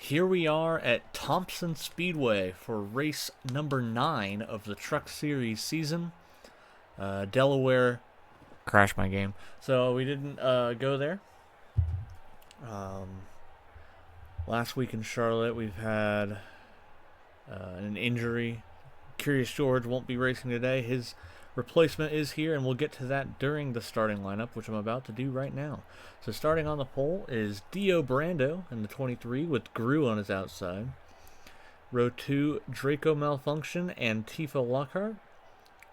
Here we are at Thompson Speedway for race number 9 of the Truck Series season. Delaware crashed my game, so we didn't go there. Last week in Charlotte, we've had an injury. Curious George won't be racing today. His replacement is here, and we'll get to that during the starting lineup, which I'm about to do right now. So starting on the pole is Dio Brando in the 23 with Gru on his outside. Row 2, Draco Malfunction and Tifa Lockhart.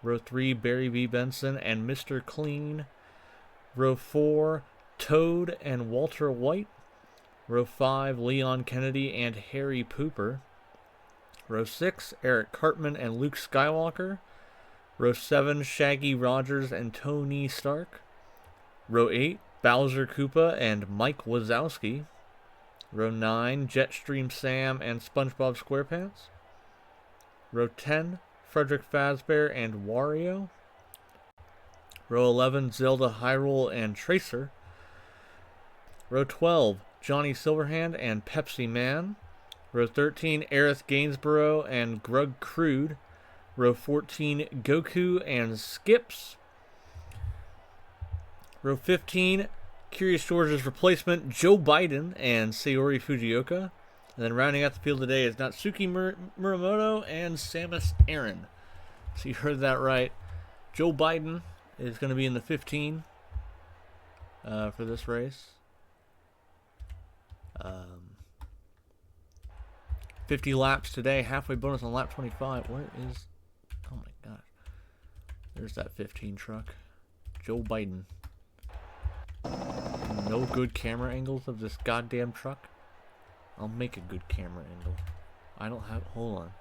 Row 3, Barry B. Benson and Mr. Clean. Row 4, Toad and Walter White. Row 5, Leon Kennedy and Harry Pooper. Row 6, Eric Cartman and Luke Skywalker. Row 7, Shaggy Rogers and Tony Stark. Row 8, Bowser Koopa and Mike Wazowski. Row 9, Jetstream Sam and SpongeBob SquarePants. Row 10, Frederick Fazbear and Wario. Row 11, Zelda Hyrule and Tracer. Row 12, Johnny Silverhand and Pepsi Man. Row 13, Aerith Gainsborough and Grug Crude. Row 14, Goku and Skips. Row 15, Curious George's replacement, Joe Biden and Sayori Fujioka. And then rounding out the field today is Natsuki Muramoto and Samus Aran. So you heard that right. Joe Biden is going to be in the 15 for this race. 50 laps today, halfway bonus on lap 25. Where is... Oh my gosh. There's that 15 truck. Joe Biden. No good camera angles of this goddamn truck. I'll make a good camera angle. I don't have... Hold on.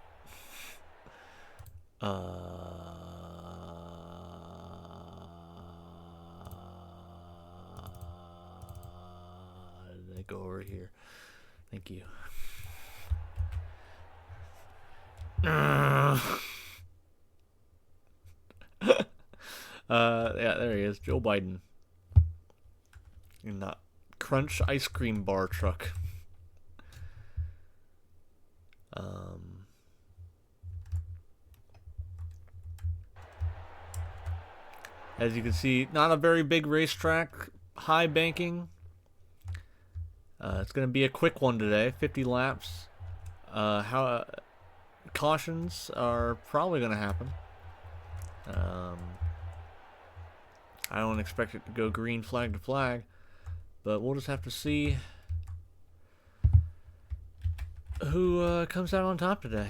Did I go over here? Thank you. Yeah, there he is. Joe Biden. In that Crunch ice cream bar truck. As you can see, not a very big racetrack. High banking. It's going to be a quick one today. 50 laps. Cautions are probably going to happen. I don't expect it to go green flag to flag, but we'll just have to see who comes out on top today.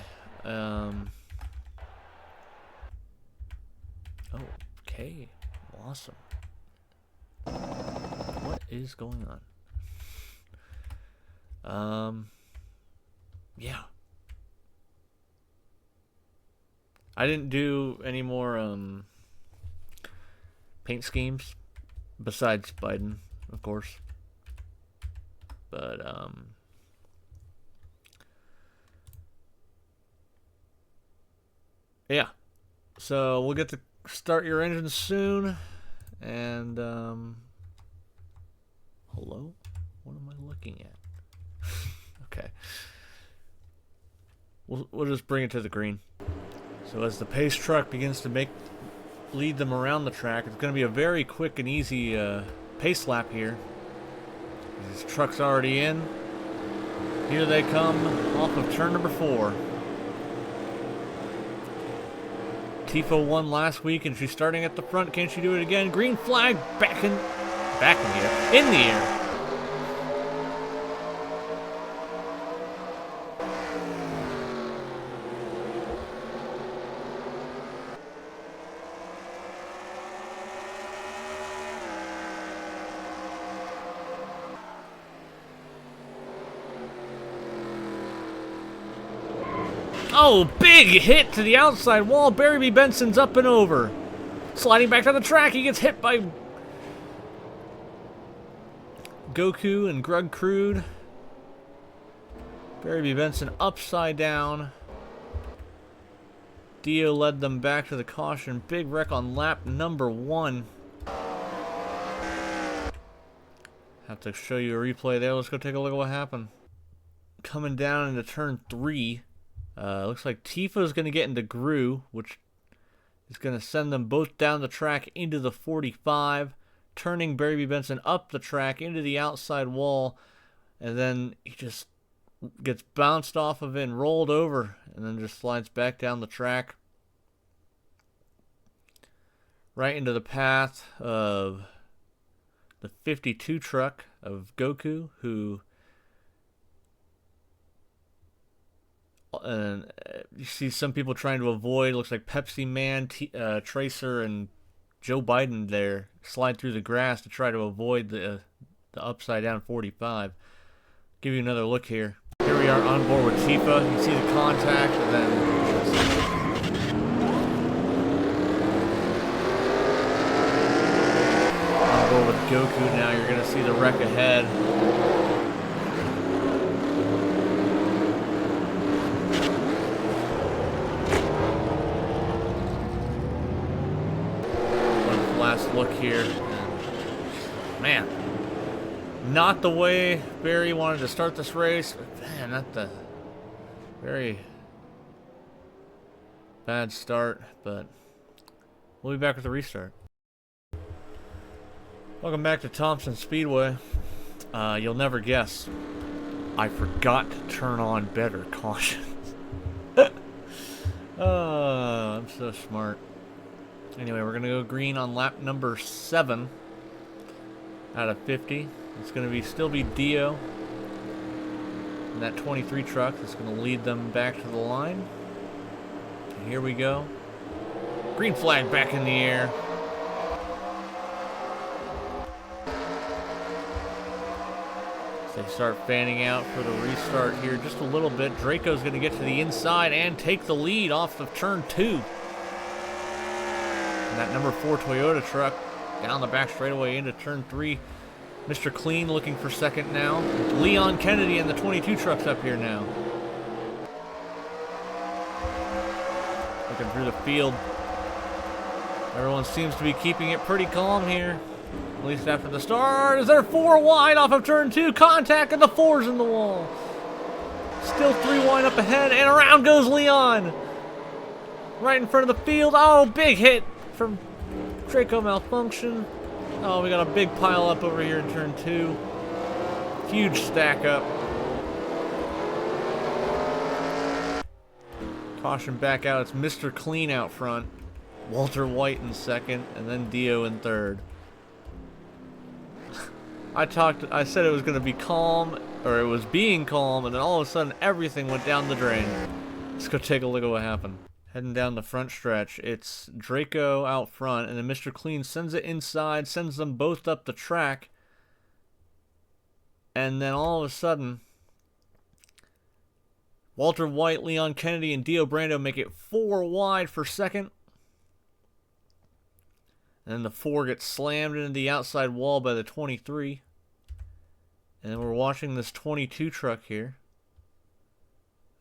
Okay, awesome. What is going on? Yeah. I didn't do any more paint schemes besides Biden, of course. But yeah. So we'll get to start your engines soon. And hello? What am I looking at? Okay. We'll just bring it to the green. So as the pace truck begins to lead them around the track, it's going to be a very quick and easy pace lap here. This truck's already in. Here they come off of turn number 4. Tifa won last week, and she's starting at the front. Can she do it again? Green flag back in the air. Oh, big hit to the outside wall. Barry B. Benson's up and over. Sliding back down the track, he gets hit by Goku and Grug Crude. Barry B. Benson upside down. Dio led them back to the caution. Big wreck on lap number 1. Have to show you a replay there. Let's go take a look at what happened. coming down into turn 3. Looks like Tifa's going to get into Gru, which is going to send them both down the track into the 45, turning Barry Benson up the track into the outside wall, and then he just gets bounced off of it and rolled over, and then just slides back down the track right into the path of the 52 truck of Goku, who you see some people trying to avoid. Looks like Pepsi Man, Tracer, and Joe Biden there slide through the grass to try to avoid the upside down 45. Give you another look here. Here we are on board with Tifa. You can see the contact, and then on board with Goku now. You're gonna see the wreck ahead. Last look here. Man, not the way Barry wanted to start this race. Man, not the very bad start, but we'll be back with the restart. Welcome back to Thompson Speedway. You'll never guess, I forgot to turn on better cautions. Oh, I'm so smart. Anyway, we're going to go green on lap number 7 out of 50. It's going to still be Dio in that 23 truck that's going to lead them back to the line. And here we go. Green flag back in the air. They start fanning out for the restart here just a little bit. Draco's going to get to the inside and take the lead off of turn 2. And that number 4 Toyota truck down the back straightaway into turn 3. Mr. Clean looking for second now. Leon Kennedy and the 22 trucks up here now. Looking through the field. Everyone seems to be keeping it pretty calm here. At least after the start. Is there 4 wide off of turn 2? Contact, and the 4's in the wall. Still 3 wide up ahead, and around goes Leon. Right in front of the field. Oh, big hit from Draco Malfunction. Oh, we got a big pile up over here in turn 2. Huge stack up. Caution back out. It's Mr. Clean out front. Walter White in second, and then Dio in third. I said it was going to be calm, or it was being calm, and then all of a sudden everything went down the drain. Let's go take a look at what happened. Heading down the front stretch, it's Draco out front, and then Mr. Clean sends it inside, sends them both up the track, and then all of a sudden, Walter White, Leon Kennedy, and Dio Brando make it 4 wide for second. And then the 4 gets slammed into the outside wall by the 23. And then we're watching this 22 truck here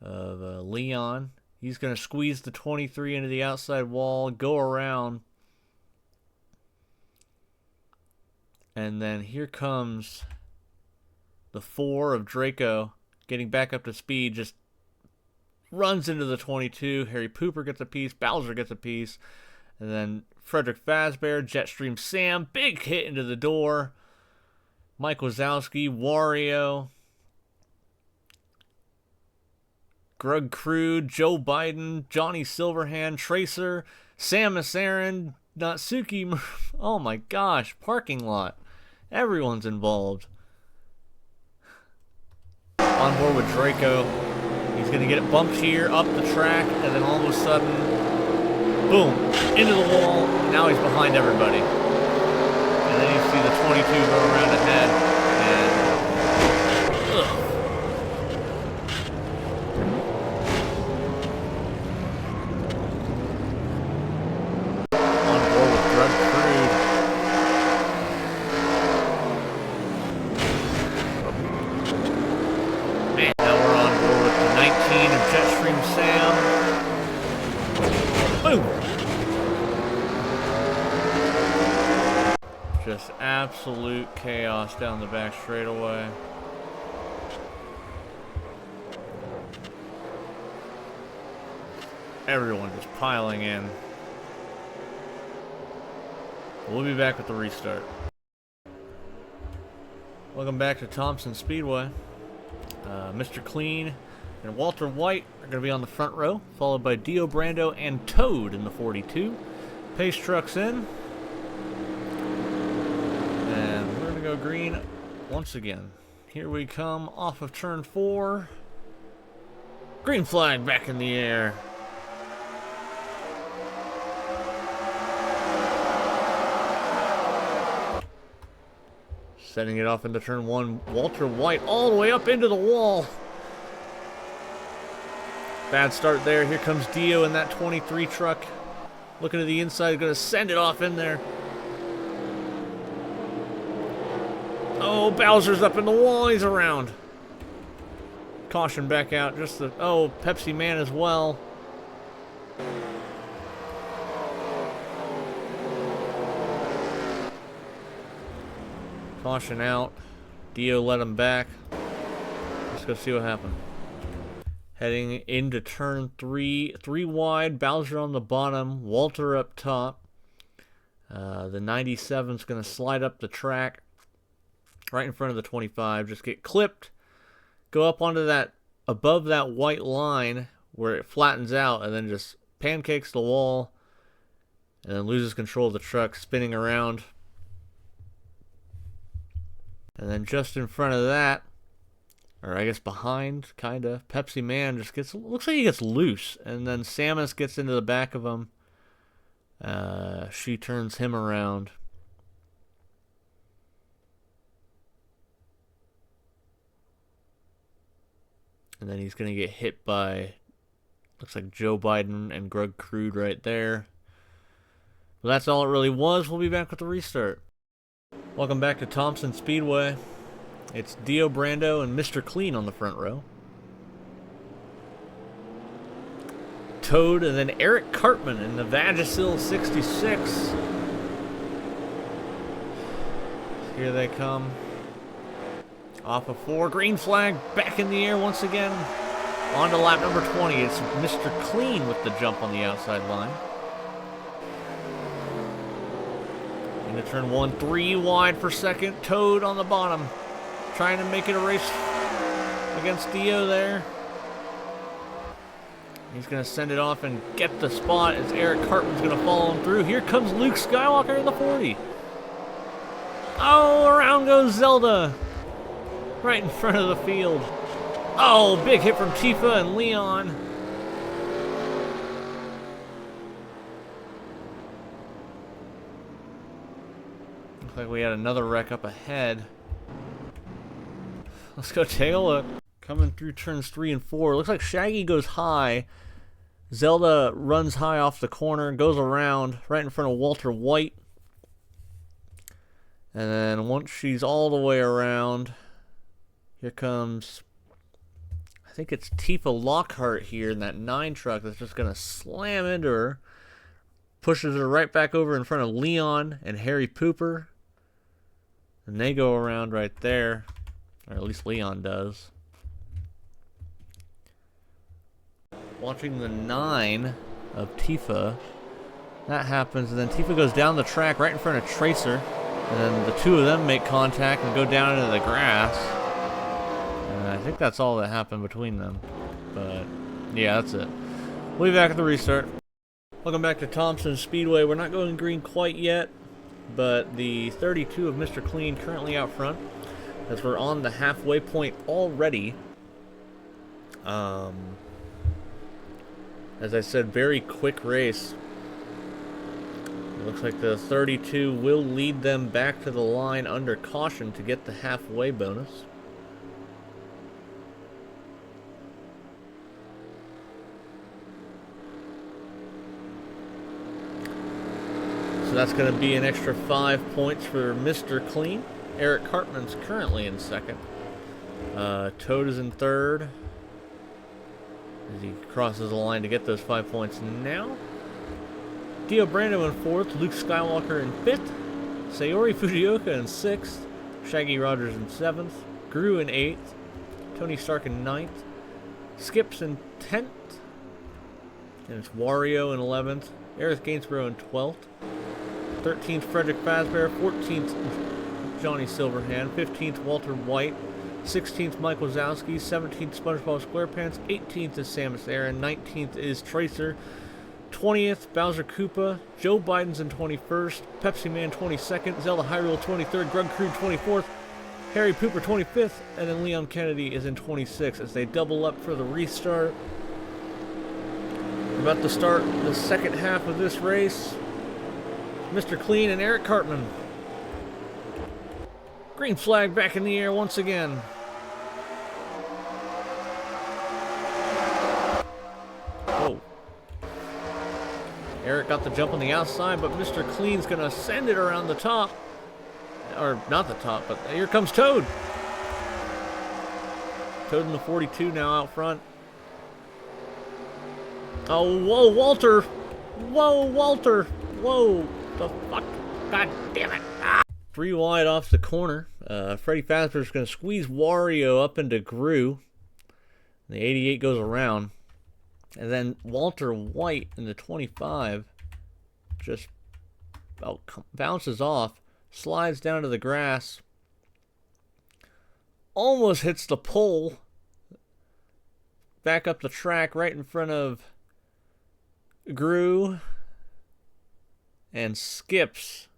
of Leon. He's going to squeeze the 23 into the outside wall, go around. And then here comes the 4 of Draco getting back up to speed, just runs into the 22. Harry Pooper gets a piece, Bowser gets a piece. And then Frederick Fazbear, Jetstream Sam, big hit into the door. Mike Wazowski, Wario, Grug Crude, Joe Biden, Johnny Silverhand, Tracer, Samus Aran, Natsuki. Oh my gosh, parking lot. Everyone's involved. On board with Draco. He's going to get it bumped here, up the track, and then all of a sudden, boom, into the wall. Now he's behind everybody. And then you see the 22 go around ahead, and on board with Drug Crude. Man, now we're on board with the 19 of Jetstream Sam. Boom! Just absolute chaos down the back straightaway. Everyone just piling in. We'll be back with the restart. Welcome back to Thompson Speedway. Mr. Clean and Walter White are going to be on the front row, followed by Dio Brando and Toad in the 42. Pace trucks in. And we're going to go green once again. Here we come off of turn 4. Green flag back in the air. Setting it off into turn 1, Walter White all the way up into the wall. Bad start there. Here comes Dio in that 23 truck. Looking to the inside, going to send it off in there. Oh, Bowser's up in the wall. He's around. Caution back out. Just the... Oh, Pepsi Man as well. Caution out. Dio let him back. Let's go see what happened. Heading into turn 3. 3 wide. Bowser on the bottom. Walter up top. The 97's going to slide up the track. Right in front of the 25. Just get clipped. Go up onto that, above that white line where it flattens out and then just pancakes the wall. And then loses control of the truck, spinning around. And then just in front of that, or I guess behind, kinda, Pepsi Man just gets, looks like he gets loose. And then Samus gets into the back of him. She turns him around. And then he's going to get hit by, looks like Joe Biden and Greg Crude right there. Well, that's all it really was. We'll be back with the restart. Welcome back to Thompson Speedway. It's Dio Brando and Mr. Clean on the front row. Toad and then Eric Cartman in the Vagisil 66. Here they come. Off of 4. Green flag back in the air once again. On to lap number 20. It's Mr. Clean with the jump on the outside line. Into turn 1, 3 wide for second. Toad on the bottom. Trying to make it a race against Dio there. He's going to send it off and get the spot as Eric Cartman's going to follow him through. Here comes Luke Skywalker in the 40. Oh, around goes Zelda. Right in front of the field. Oh, big hit from Tifa and Leon. Looks like we had another wreck up ahead. Let's go take a look. Coming through turns 3 and 4. Looks like Shaggy goes high. Zelda runs high off the corner, goes around right in front of Walter White. And then once she's all the way around, here comes, I think it's Tifa Lockhart here in that 9 truck that's just going to slam into her. Pushes her right back over in front of Leon and Harry Pooper. And they go around right there. Or at least Leon does. Watching the 9 of Tifa. That happens, and then Tifa goes down the track right in front of Tracer. And then the 2 of them make contact and go down into the grass. And I think that's all that happened between them. But, yeah, that's it. We'll be back at the restart. Welcome back to Thompson Speedway. We're not going green quite yet, but the 32 of Mr. Clean currently out front, as we're on the halfway point already. As I said, very quick race. It looks like the 32 will lead them back to the line under caution to get the halfway bonus. So that's going to be an extra 5 points for Mr. Clean. Eric Cartman's currently in second. Toad is in third. As he crosses the line to get those 5 points now. Dio Brando in fourth. Luke Skywalker in fifth. Sayori Fujioka in sixth. Shaggy Rogers in seventh. Gru in eighth. Tony Stark in ninth. Skips in 10th. And it's Wario in 11th. Aerith Gainsborough in 12th. 13th, Frederick Fazbear. 14th, Johnny Silverhand. 15th, Walter White. 16th, Mike Wazowski. 17th, SpongeBob SquarePants. 18th is Samus Aran. 19th is Tracer. 20th, Bowser Koopa. Joe Biden's in 21st. Pepsi Man 22nd. Zelda Hyrule 23rd. Grug Crude 24th. Harry Pooper 25th. And then Leon Kennedy is in 26th as they double up for the restart. We're about to start the second half of this race. Mr. Clean and Eric Cartman. Green flag back in the air once again. Oh. Eric got the jump on the outside, but Mr. Clean's going to send it around the top. Or not the top, but here comes Toad. Toad in the 42 now out front. Oh, whoa, Walter. Whoa, Walter. Whoa. The fuck? God damn it. Ah. 3 wide off the corner. Freddy Fazbear's going to squeeze Wario up into Gru. And the 88 goes around. And then Walter White in the 25 just bounces off, slides down to the grass, almost hits the pole, back up the track right in front of Gru, and skips.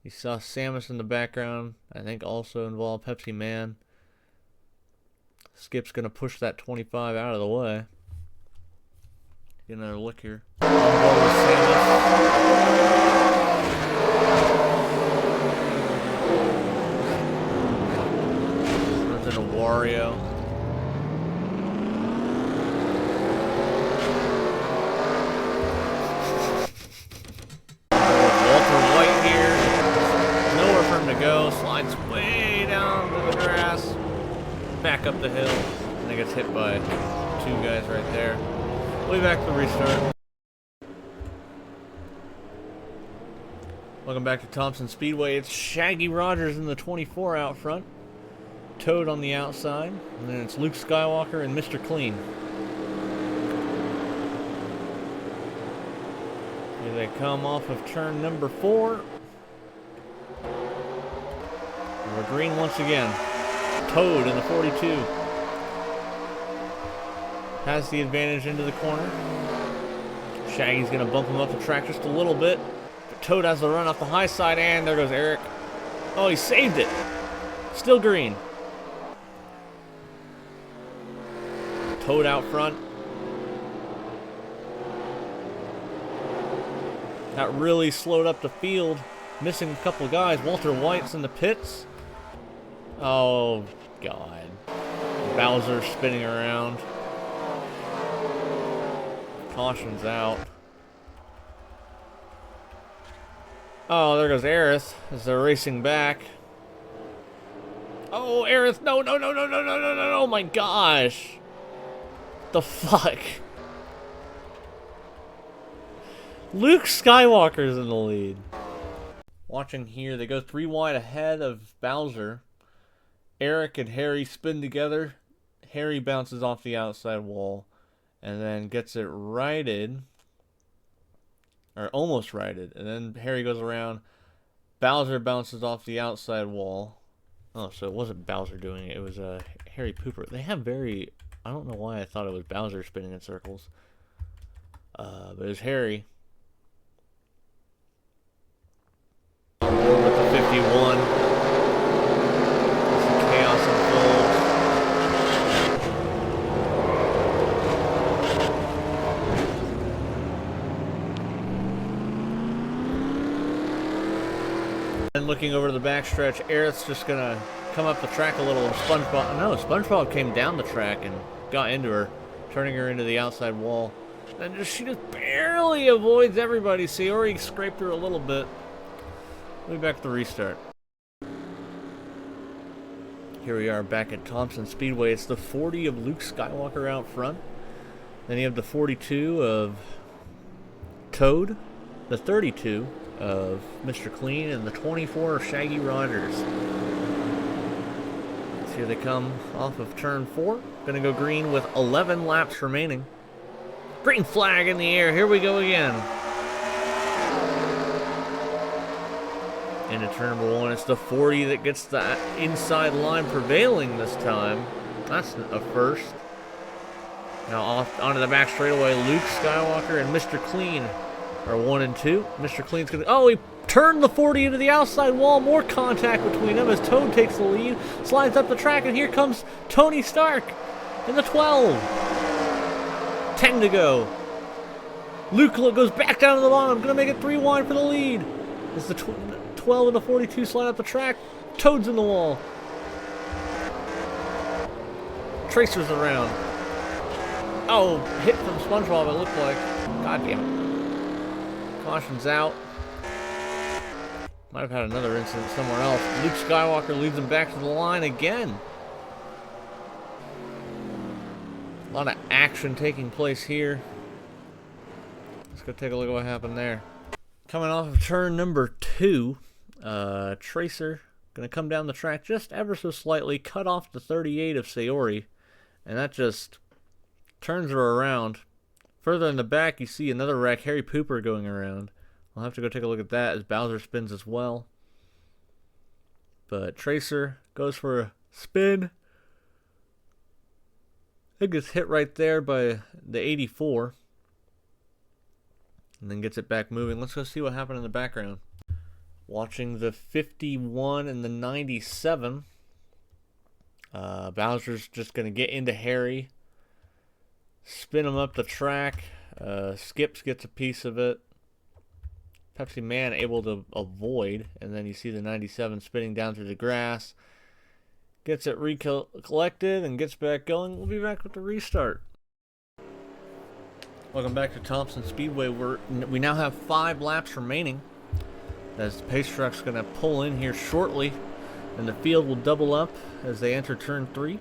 You saw Samus in the background, I think also involved Pepsi Man. Skip's going to push that 25 out of the way. Get another look here. On board with Samus. Runs into Wario. Walter White here. Nowhere for him to go. Slides way down to the grass. Back up the hill. And he gets hit by 2 guys right there. Way back to the restart. Welcome back to Thompson Speedway. It's Shaggy Rogers in the 24 out front. Toad on the outside. And then it's Luke Skywalker and Mr. Clean. Here they come off of turn number 4. And we're green once again. Toad in the 42. Has the advantage into the corner. Shaggy's going to bump him up the track just a little bit. But Toad has the run off the high side, and there goes Eric. Oh, he saved it. Still green. Toad out front. That really slowed up the field. Missing a couple guys. Walter White's in the pits. Oh, God. Bowser spinning around. Caution's out. Oh, there goes Aerith as they're racing back. Oh, Aerith, no, no, no, no, no, no, no, no, oh my gosh. The fuck? Luke Skywalker's in the lead. Watching here, they go 3 wide ahead of Bowser. Eric and Harry spin together. Harry bounces off the outside wall. And then gets it righted. Or almost righted. And then Harry goes around. Bowser bounces off the outside wall. Oh, so it wasn't Bowser doing it. It was Harry Pooper. They have very... I don't know why I thought it was Bowser spinning in circles. But it was Harry. On board with the 51. As the chaos unfolds. And looking over to the backstretch, Aerith's just gonna come up the track a little, and SpongeBob came down the track and got into her, turning her into the outside wall. And she just barely avoids everybody. See, or he scraped her a little bit. We'll be back to the restart. Here we are back at Thompson Speedway. It's the 40 of Luke Skywalker out front. Then you have the 42 of Toad, the 32 of Mr. Clean, and the 24 of Shaggy Rogers. So here they come off of turn 4. Gonna go green with 11 laps remaining. Green flag in the air. Here we go again. Into turn number 1. It's the 40 that gets the inside line prevailing this time. That's a first. Now off onto the back straightaway. Luke Skywalker and Mr. Clean are 1 and 2. Mr. Clean's gonna. Oh, he turned the 40 into the outside wall. More contact between them as Toad takes the lead, slides up the track, and here comes Tony Stark in the 12. 10 to go. Luke goes back down to the bottom. Gonna make it 3 wide for the lead. As the 12 and the 42 slide up the track. Toad's in the wall. Tracer's around. Oh, hit from SpongeBob, it looked like. God damn. Caution's out. Might have had another incident somewhere else. Luke Skywalker leads him back to the line again. A lot of action taking place here. Let's go take a look at what happened there. Coming off of turn number 2, Tracer gonna come down the track just ever so slightly, cut off the 38 of Sayori, and that just turns her around. Further in the back, you see another wreck, Harry Pooper, going around. I'll have to go take a look at that as Bowser spins as well. But Tracer goes for a spin. It gets hit right there by the 84. And then gets it back moving. Let's go see what happened in the background. Watching the 51 and the 97. Bowser's just going to get into Harry. Spin him up the track. Skips gets a piece of it. Pepsi Man able to avoid. And then you see the 97 spinning down through the grass. Gets it recollected and gets back going. We'll be back with the restart. Welcome back to Thompson Speedway. We now have 5 laps remaining. As the pace truck's going to pull in here shortly. And the field will double up as they enter turn 3.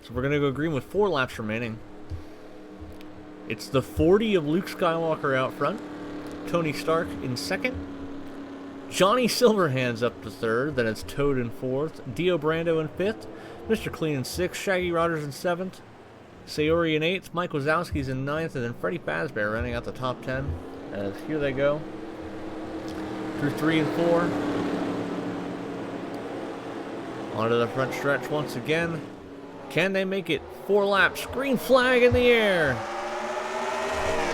So we're going to go green with 4 laps remaining. It's the 40 of Luke Skywalker out front. Tony Stark in second. Johnny Silverhand's up to third. Then it's Toad in fourth. Dio Brando in fifth. Mr. Clean in sixth. Shaggy Rogers in seventh. Sayori in eighth. Mike Wazowski's in ninth. And then Freddie Fazbear running out the top 10. As here they go. Through 3 and 4. Onto the front stretch once again. Can they make it? 4 laps. Green flag in the air.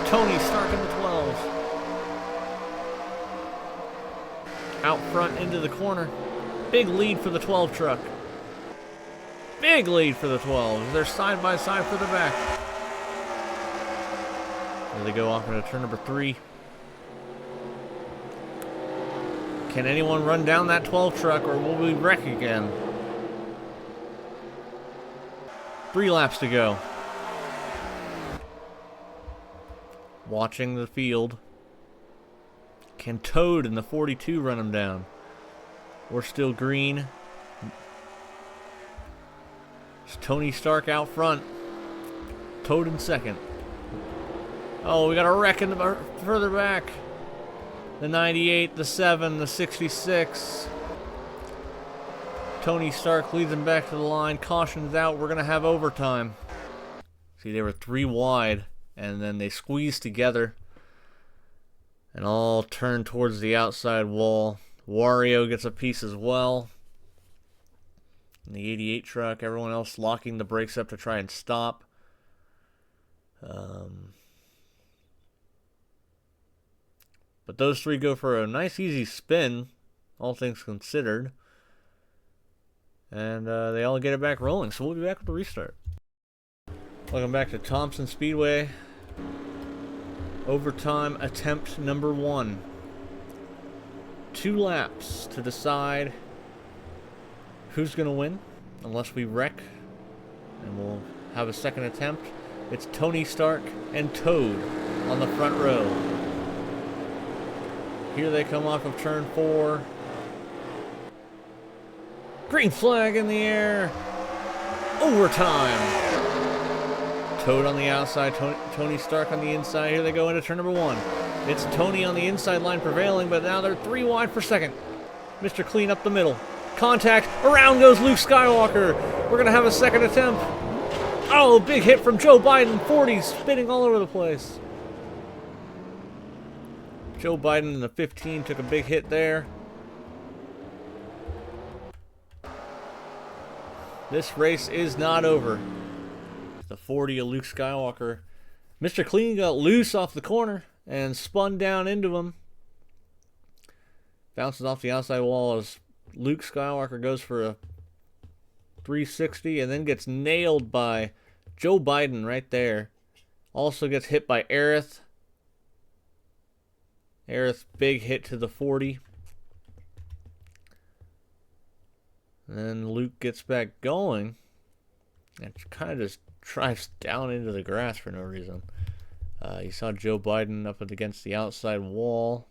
Tony Stark in the 12. Out front into the corner. Big lead for the 12 truck. Big lead for the 12. They're side by side for the back. There they go off into turn number 3. Can anyone run down that 12 truck or will we wreck again? 3 laps to go. Watching the field. Can Toad in the 42 run him down? We're still green. It's Tony Stark out front. Toad in second. Oh, we got a wreck in the further back. The 98, the 7, the 66. Tony Stark leads him back to the line. Caution's out. We're going to have overtime. See, they were 3 wide, and then they squeezed together and all turned towards the outside wall. Wario gets a piece as well. And the 88 truck, everyone else locking the brakes up to try and stop. But those 3 go for a nice easy spin, all things considered. And they all get it back rolling, so we'll be back with the restart. Welcome back to Thompson Speedway. Overtime attempt number 1. 2 laps to decide who's going to win, unless we wreck. And we'll have a second attempt. It's Tony Stark and Toad on the front row. Here they come off of turn 4. Green flag in the air. Overtime. Toad on the outside, Tony Stark on the inside. Here they go into turn number 1. It's Tony on the inside line prevailing, but now they're 3 wide for second. Mr. Clean up the middle. Contact. Around goes Luke Skywalker. We're going to have a second attempt. Oh, big hit from Joe Biden. 40 spinning all over the place. Joe Biden in the 15 took a big hit there. This race is not over. The 40 of Luke Skywalker. Mr. Clean got loose off the corner and spun down into him. Bounces off the outside wall as Luke Skywalker goes for a 360 and then gets nailed by Joe Biden right there. Also gets hit by Aerith. Aerith, big hit to the 40. And then Luke gets back going and kind of just drives down into the grass for no reason. You saw Joe Biden up against the outside wall.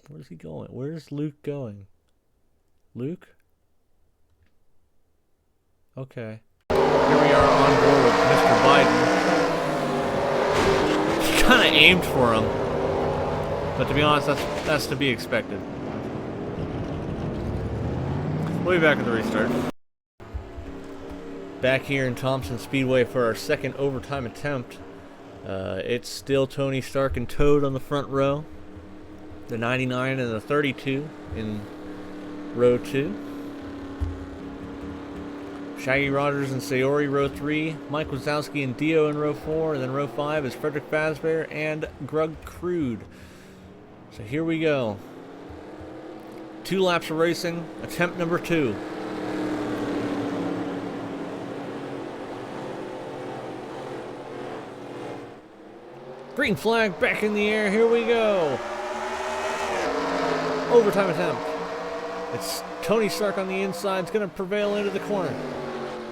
Where's he going? Where's Luke going? Luke? Okay. Here we are on board with Mr. Biden. He kind of aimed for him. But to be honest, that's to be expected. We'll be back at the restart. Back here in Thompson Speedway for our second overtime attempt. It's still Tony Stark and Toad on the front row. The 99 and the 32 in row 2. Shaggy Rogers and Sayori row 3. Mike Wazowski and Dio in row 4. And then row 5 is Frederick Fazbear and Grug Crude. So here we go. 2 laps of racing. Attempt number 2. Green flag back in the air. Here we go. Overtime attempt. It's Tony Stark on the inside. It's going to prevail into the corner.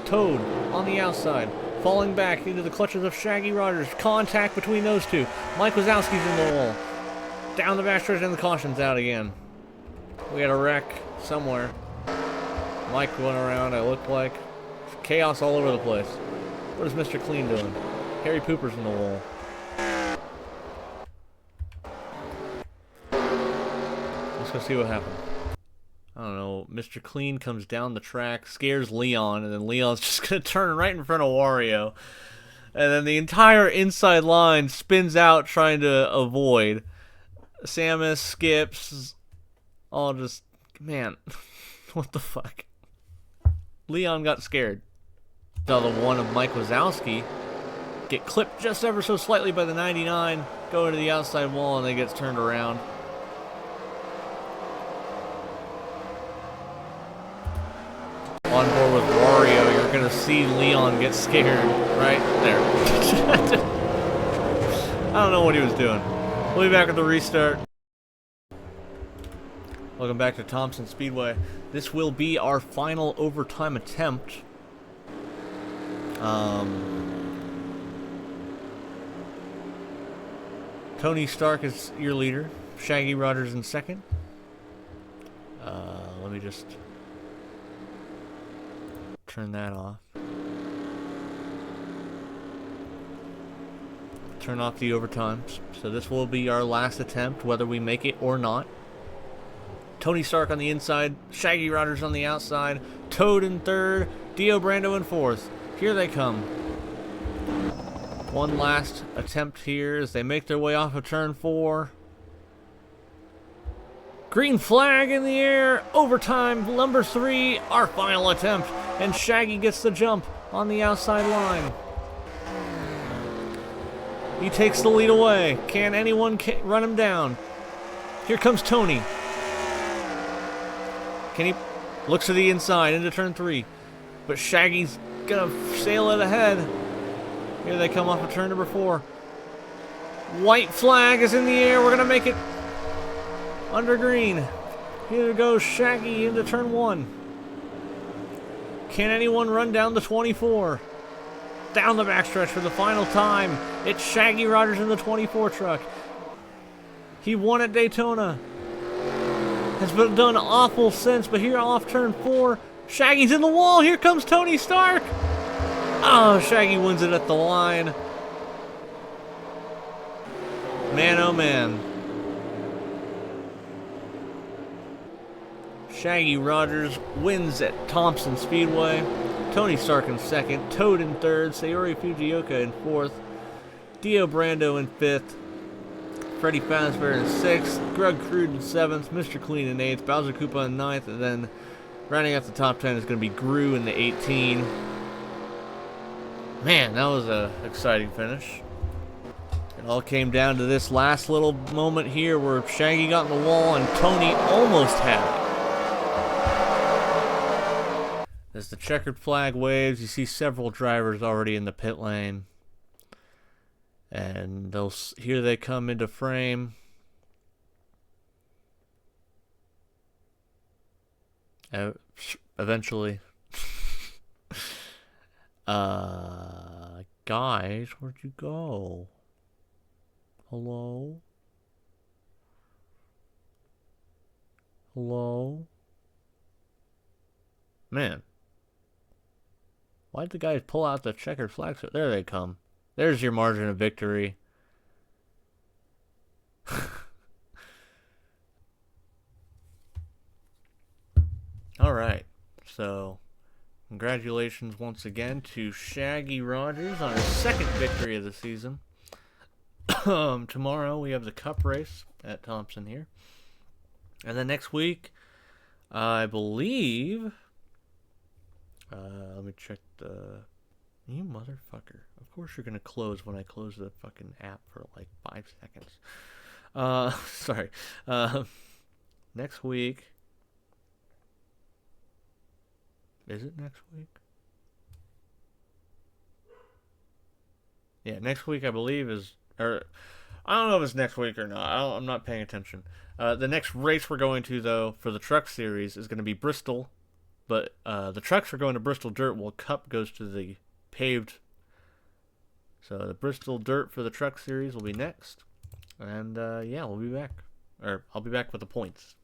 Toad on the outside. Falling back into the clutches of Shaggy Rogers. Contact between those two. Mike Wazowski's in the wall. Down the backstretch and the caution's out again. We had a wreck somewhere. Mike went around, it looked like. Chaos all over the place. What is Mr. Clean doing? Harry Pooper's in the wall. Let's go see what happened. I don't know. Mr. Clean comes down the track, scares Leon, and then Leon's just going to turn right in front of Wario. And then the entire inside line spins out trying to avoid. Samus, Skips, all just, man, what the fuck? Leon got scared. Saw the one of Mike Wazowski get clipped just ever so slightly by the 99, go into the outside wall, and then gets turned around. On board with Wario, you're going to see Leon get scared right there. I don't know what he was doing. We'll be back at the restart. Welcome back to Thompson Speedway. This will be our final overtime attempt. Tony Stark is your leader. Shaggy Rogers in second. Let me just turn that off. Turn off the overtimes. So this will be our last attempt, whether we make it or not. Tony Stark on the inside, Shaggy Rogers on the outside, Toad in third, Dio Brando in fourth. Here they come. One last attempt here as they make their way off of turn 4. Green flag in the air, overtime, number 3, our final attempt, and Shaggy gets the jump on the outside line. He takes the lead away. Can anyone run him down? Here comes Tony. Can he? Looks to the inside into turn 3. But Shaggy's gonna sail it ahead. Here they come off of turn number 4. White flag is in the air. We're gonna make it under green. Here goes Shaggy into turn 1. Can anyone run down the 24? Down the backstretch for the final time. It's Shaggy Rogers in the 24 truck. He won at Daytona. Has been done awful since, but here off turn 4, Shaggy's in the wall. Here comes Tony Stark. Oh, Shaggy wins it at the line. Man, oh man. Shaggy Rogers wins at Thompson Speedway. Tony Stark in second, Toad in third, Sayori Fujioka in fourth, Dio Brando in fifth, Freddie Fazbear in sixth, Greg Crude in seventh, Mr. Clean in eighth, Bowser Koopa in ninth, and then rounding out the top 10 is going to be Gru in the 18. Man, that was an exciting finish. It all came down to this last little moment here where Shaggy got in the wall and Tony almost had it. As the checkered flag waves, you see several drivers already in the pit lane. And here they come into frame. Eventually. Guys, where'd you go? Hello? Hello? Man. Why'd the guys pull out the checkered flags? There they come. There's your margin of victory. Alright. So, congratulations once again to Shaggy Rogers on his second victory of the season. Tomorrow we have the Cup race at Thompson here. And then next week, I believe... let me check the... You motherfucker. Of course you're going to close when I close the fucking app for like 5 seconds. Sorry. Next week... Is it next week? Yeah, next week I believe is... Or, I don't know if it's next week or not. I'm not paying attention. The next race we're going to, though, for the truck series is going to be Bristol. But the trucks are going to Bristol Dirt while Cup goes to the paved. So the Bristol Dirt for the truck series will be next. And, yeah, we'll be back. Or, I'll be back with the points.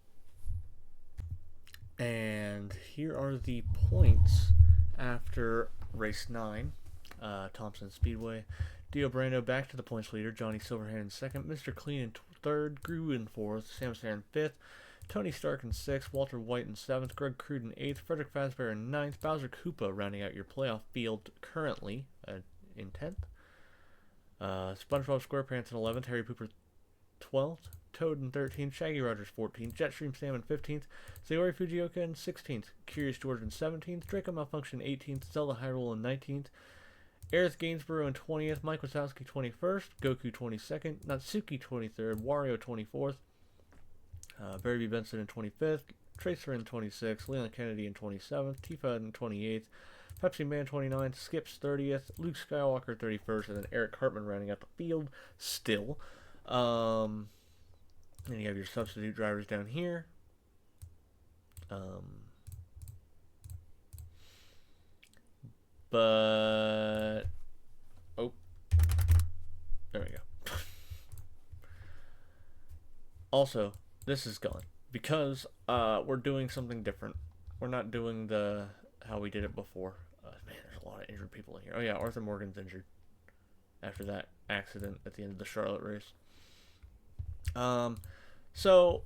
And here are the points after race 9, Thompson Speedway. Dio Brando back to the points leader. Johnny Silverhand in second. Mr. Clean in third. Gru in fourth. Sam Sarah in fifth. Tony Stark in sixth. Walter White in seventh. Greg Crude in eighth. Frederick Fazbear in ninth. Bowser Koopa rounding out your playoff field currently in 10th. SpongeBob SquarePants in 11th. Harry Pooper 12th. Toad in 13th, Shaggy Rogers 14th, Jetstream Sam in 15th, Sayori Fujioka in 16th, Curious George in 17th, Draco Malfunction 18th, Zelda Hyrule in 19th, Aerith Gainsborough in 20th, Mike Wazowski 21st, Goku 22nd, Natsuki 23rd, Wario 24th, Barry B. Benson in 25th, Tracer in 26th, Leland Kennedy in 27th, Tifa in 28th, Pepsi Man 29th, Skips 30th, Luke Skywalker 31st, and then Eric Hartman rounding out the field still. Then you have your substitute drivers down here. But... Oh. There we go. Also, this is gone. Because we're doing something different. We're not doing how we did it before. Man, there's a lot of injured people in here. Oh yeah, Arthur Morgan's injured. After that accident at the end of the Charlotte race. So,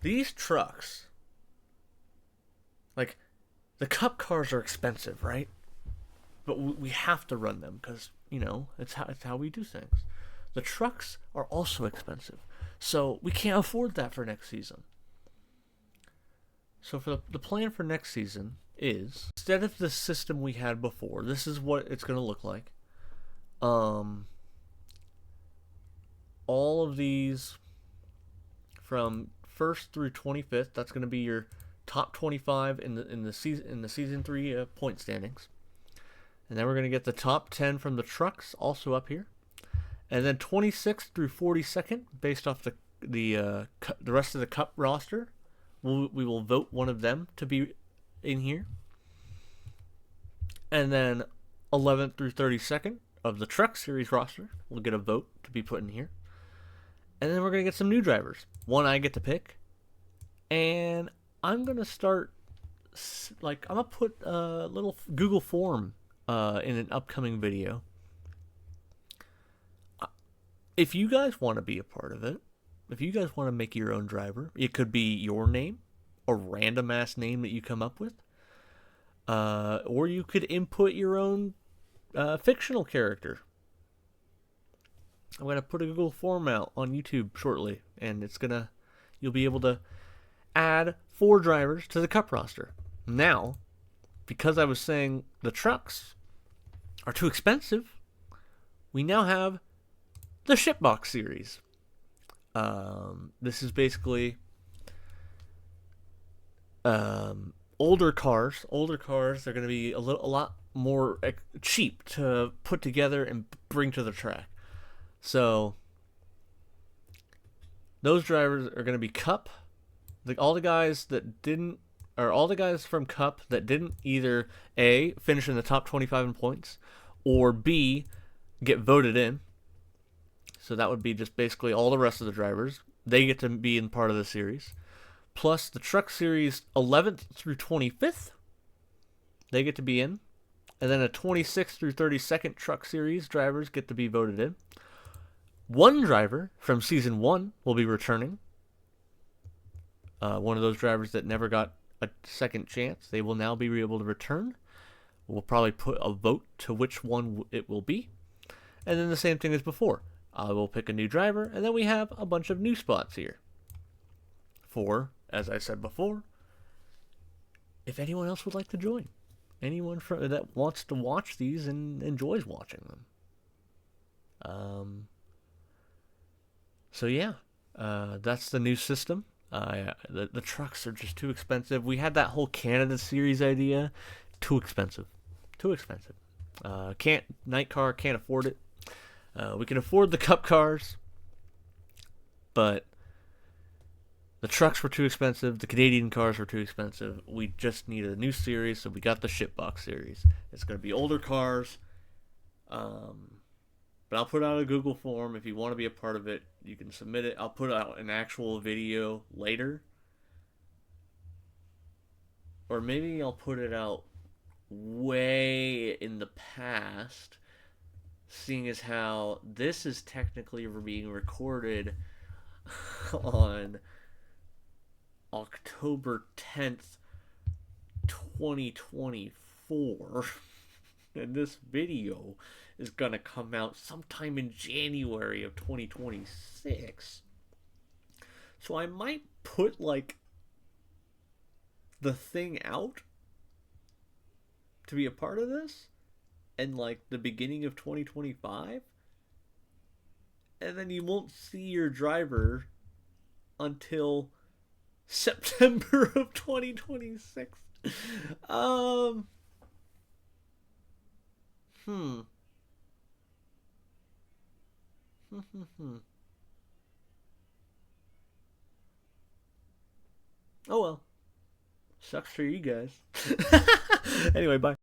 these trucks, like, the Cup cars are expensive, right? But we have to run them because, you know, it's how we do things. The trucks are also expensive. So, we can't afford that for next season. So, for the plan for next season is, instead of the system we had before, this is what it's going to look like. All of these from 1st through 25th, that's going to be your top 25 in the season 3 point standings. And then we're going to get the top 10 from the trucks also up here. And then 26th through 42nd, based off the rest of the Cup roster, we will vote one of them to be in here. And then 11th through 32nd of the Truck Series roster will get a vote to be put in here. And then we're going to get some new drivers. One I get to pick. And I'm going to start, I'm going to put a little Google form in an upcoming video. If you guys want to be a part of it, if you guys want to make your own driver, it could be your name, a random ass name that you come up with. or you could input your own fictional character. I'm gonna put a Google form out on YouTube shortly, and you'll be able to add 4 drivers to the Cup roster. Now, because I was saying the trucks are too expensive, we now have the Shipbox series. This is basically older cars. Older cars, they're going to be a lot more cheap to put together and bring to the track. So those drivers are going to be Cup. All the guys from Cup that didn't either A, finish in the top 25 in points, or B, get voted in. So that would be just basically all the rest of the drivers. They get to be in part of the series. Plus the Truck Series 11th through 25th, they get to be in. And then a 26th through 32nd Truck Series drivers get to be voted in. One driver from Season 1 will be returning. One of those drivers that never got a second chance, they will now be able to return. We'll probably put a vote to which one it will be. And then the same thing as before. I will pick a new driver, and then we have a bunch of new spots here. For, as I said before, if anyone else would like to join. Anyone that wants to watch these and enjoys watching them. So yeah, that's the new system. The trucks are just too expensive. We had that whole Canada series idea. Too expensive. NITECAR can't afford it. We can afford the Cup cars, but the trucks were too expensive. The Canadian cars were too expensive. We just needed a new series, so we got the Shipbox series. It's going to be older cars, but I'll put out a Google form. If you want to be a part of it, you can submit it. I'll put out an actual video later, or maybe I'll put it out way in the past, seeing as how this is technically being recorded on October 10th, 2024, and this video is going to come out sometime in January of 2026. So I might put, the thing out to be a part of this in, the beginning of 2025, and then you won't see your driver until September of 2026. Oh well. Sucks for you guys. Anyway, bye.